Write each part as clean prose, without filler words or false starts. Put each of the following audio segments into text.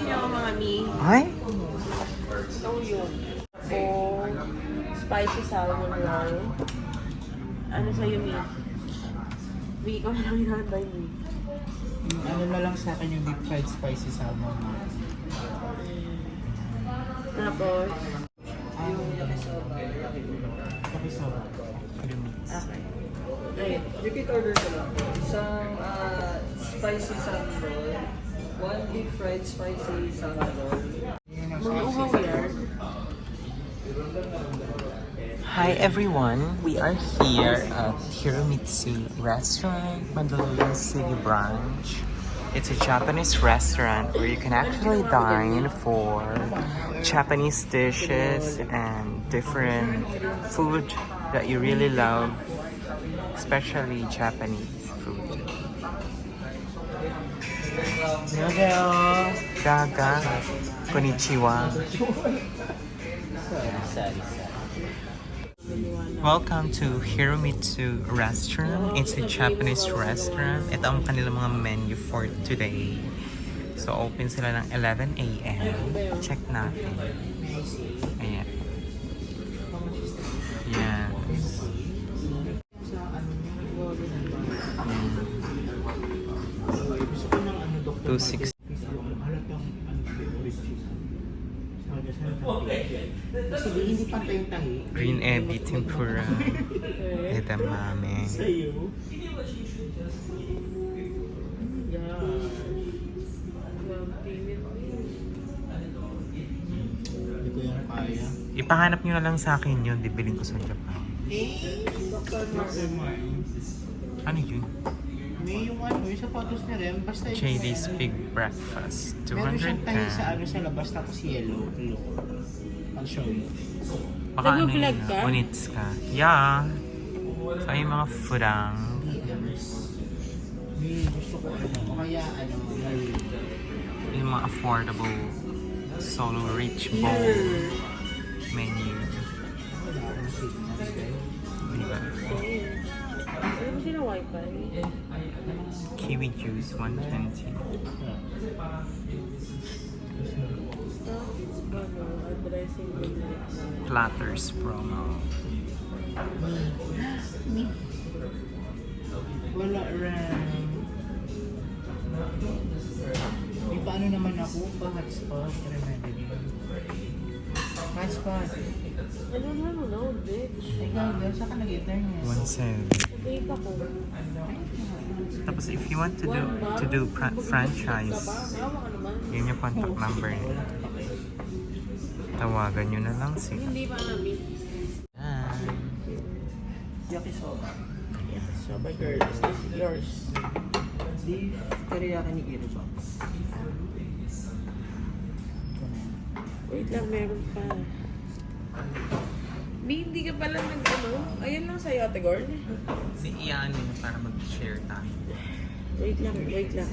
niyo, mga mi. Ay? So, yun. So, spicy salmon roll. Ano sa'yo, mi? Mi, ikaw na lang hinahantay, mi. Ano na lang sa akin yung deep fried spicy salmon. Tapos, Yung yakisoba. Yakisoba. okay. Ayun. Repeat order ko lang po. Isang spicy salmon roll, one deep fried spicy salmon roll. Mga uhaw yan. Hi everyone, we are here at Hiromitsu Restaurant, Mandaluyong City Branch. It's a Japanese restaurant where you can actually dine for Japanese dishes and different food that you really love, especially Japanese food. 안녕하세요. Gaga. Konnichiwa. Welcome to Hiromitsu Restaurant. It's a Japanese restaurant. Ito ang kanilang mga menu for today. So, open sila ng 11 a.m. Check natin. Ayan. Ayan. 260. Hindi pantay yung tahi. Green ebi tempura. Edamame. Sa'yo? Hindi ko yung kaya. Ipahanap nyo na lang sa akin yun. Bibiling ko sa Japan. Ano yun? May yung ano, yung sapatos ni Rem, basta yung... JD's Big Breakfast. Meron siyang tahi sa 210. ano sa labas tapos yellow. Look. I'll show you. Baka ano yun Nag-vlog ka? Units ka. Yeah. So, yung mga fudang. May gusto ko ano. O kaya ano, may... Yung mga affordable solo rich bowl menu. Wala akong signal. Diba? Ano mo sila wifi? Kiwi juice, 120. Ano, addressing the Platters promo. Wala Rem. May paano naman ako pa hotspot. Remember yun. Hotspot. Ano na, no, bitch. Ikaw, girl, saan ka nag-internet? 170. Date ako. Tapos if you want to do franchise, Hawa ka naman. yun yung contact number niya. Tawagan nyo na lang si. Hindi pa namin. Yakisoba. Sabay girl, is this yours? Beef teriyaki nigiri box. Wait lang, meron pa. Hindi ka pala nag-ano? Ayan lang sa'yo, Ate Gorn. Di iyan nyo para mag-share tayo. Wait lang, wait lang.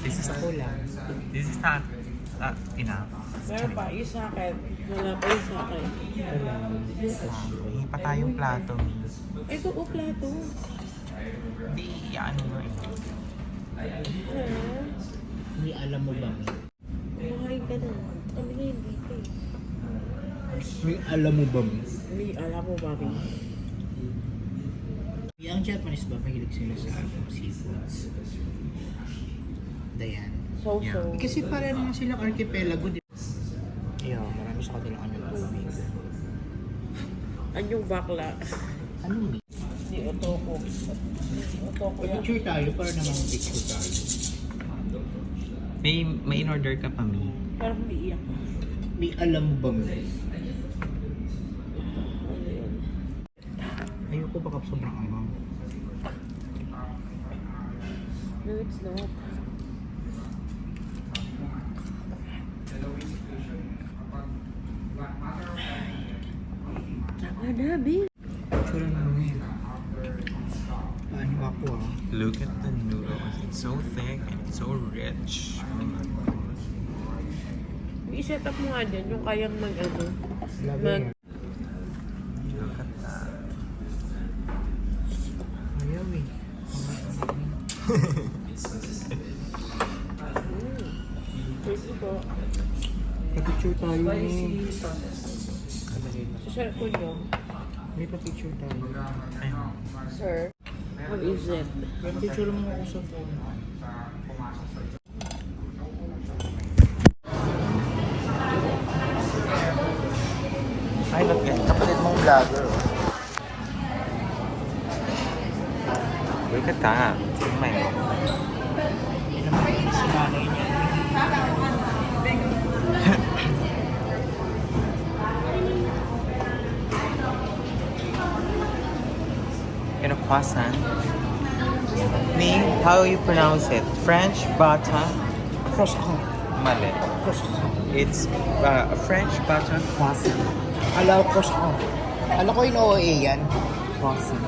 This is Kulang. This is not enough. Meron pa, yung sa akin. Wala pa yung sa akin. Hingi pa tayong plato. Ay, ito, plato. Di iyan nyo eh. Ha? Hindi alam mo ba? Kumakain ka na. Kami nga hindi ka eh. May alam mo ba? May alam mo, Bobby. Ang Japanese ba, mahilig sila sa seafoods? Dayan. So-so. Yeah. Kasi para naman silang archipelago, di ba? Iyo, marami sa kanilang anyong tubig. Anyong bakla. Anong meat? Hindi, otoko. Otoko yan. Picture tayo para naman picture tayo. May in-order ka pa, Mi? Parang umiiyak. May alam mo ba mo? Ano yun? Ayoko baka sobrang angang. No, it's not. Tama na, babe. Picture na mo yun. Paano ako ah? Look at the noodles. It's so thick and it's so rich. I-set up mo nga dyan yung kayang mag-ano. Lagay. Look at that. Ayaw eh. po. Pa-picture tayo Spicy ni. salmon. Sa cellphone nyo. May pa-picture tayo. Ayun. Sir, how is it? Pa-picture mo ako sa phone. Ay, look yan. Kapatid mong vlogger. Look at that. Oh my God. Si nanay niya. In a croissant. Ning, how you pronounce it? French butter? Croissant. Mali. Croissant. It's a French butter croissant. Alaw croissant. Alam ko yung OA yan. Croissant.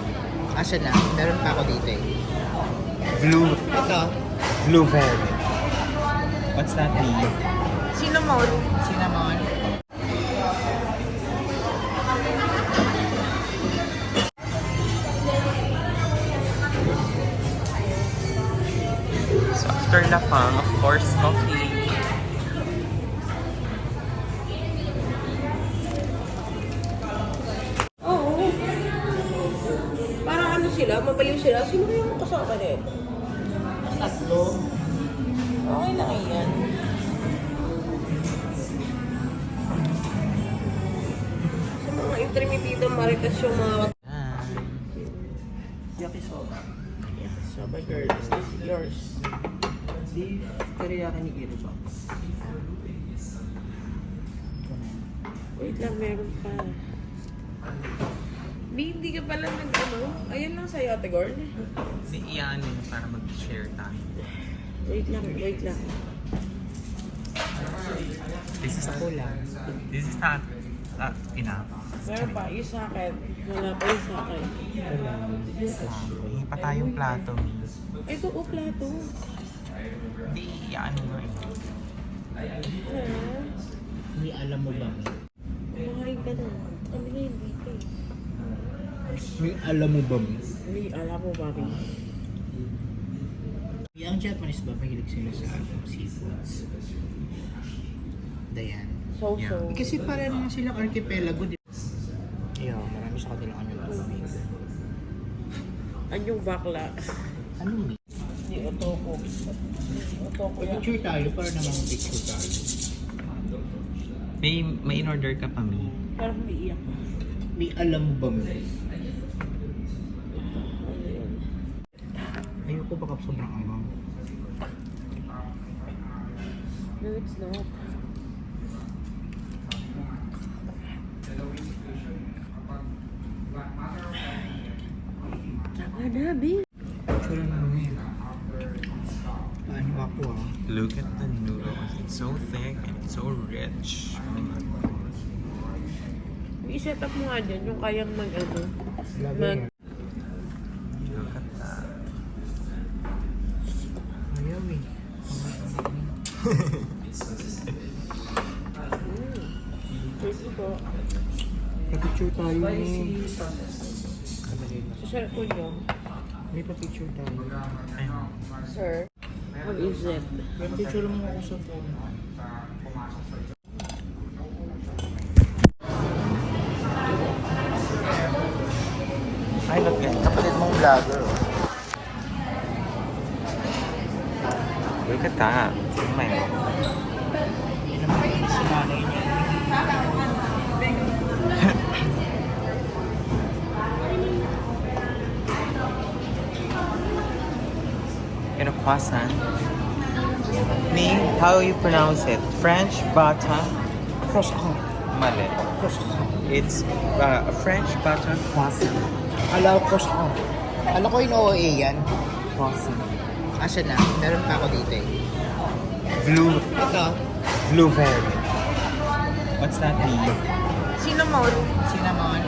Asa na? Meron pa ako dito eh. Blue. Ito. Blueberry. What's that mean? Cinnamon. Cinnamon. So after Lafang, of course, coffee. Oo. Parang ano sila, mabaliw sila. Sino yung kasama nito? Tatlo. Okay lang yan. Sa mga intermediate maritas yung mga Yakisoba. Yakisoba girl, is this yours? Beef teriyaki ni Giro Fox. Wait lang, meron pa. Hindi ka pala nag-ano? Ayan lang sa'yo, Ate Gorn. Hindi iyan yun para mag-share tayo. Wait lang, wait lang. This is This is not enough. Meron pa, yung sa akin. Wala pa yung sa akin. Hingi pa tayong plato. Ay, ito, plato. Hindi iyan mo eh. Hindi alam mo ba? Kumain ka na. Kami na yung dito eh. May alam mo ba? Hindi, alam mo, Bobby. Ang Japanese ba mahilig sila sa seafoods? Dayan. So-so. Kasi para naman silang archipelago, di ba? Iyo, marami sa kanilang kanyang tubig. Anyong bakla. Ano ni? Hindi, otoko. Otoko yan. Picture tayo para naman picture tayo. May in-order ka pa, Mi? Parang umiiyak. May alam mo ba? Ano yun? Ayoko baka sobrang amang. No, it's not. Tama na, babe. Picture namin. Paano ako ah? Look at the noodles. It's so thick and it's so rich. I-set up mo nga dyan yung kayang mag-ano. Lagi. Look at that. Ayaw eh. Thank you po. Pa-picture tayo ni. Spicy salmon. Sa cellphone nyo. May pa-picture tayo. Ayun. Sir, how is it? Pa-picture mo ako sa phone. Ay, look yan. Kapatid mong vlogger. Look at that. Oh my God. Si nanay niya. In a croissant. Ning, how you pronounce it? French butter? Croissant. Mali. Croissant. It's a French butter croissant. Alaw croissant. Alam ko yung OA yan. Croissant. Asa na? Meron pa ako dito eh. Blue. Ito. Blueberry. What's that mean? Cinnamon. Cinnamon.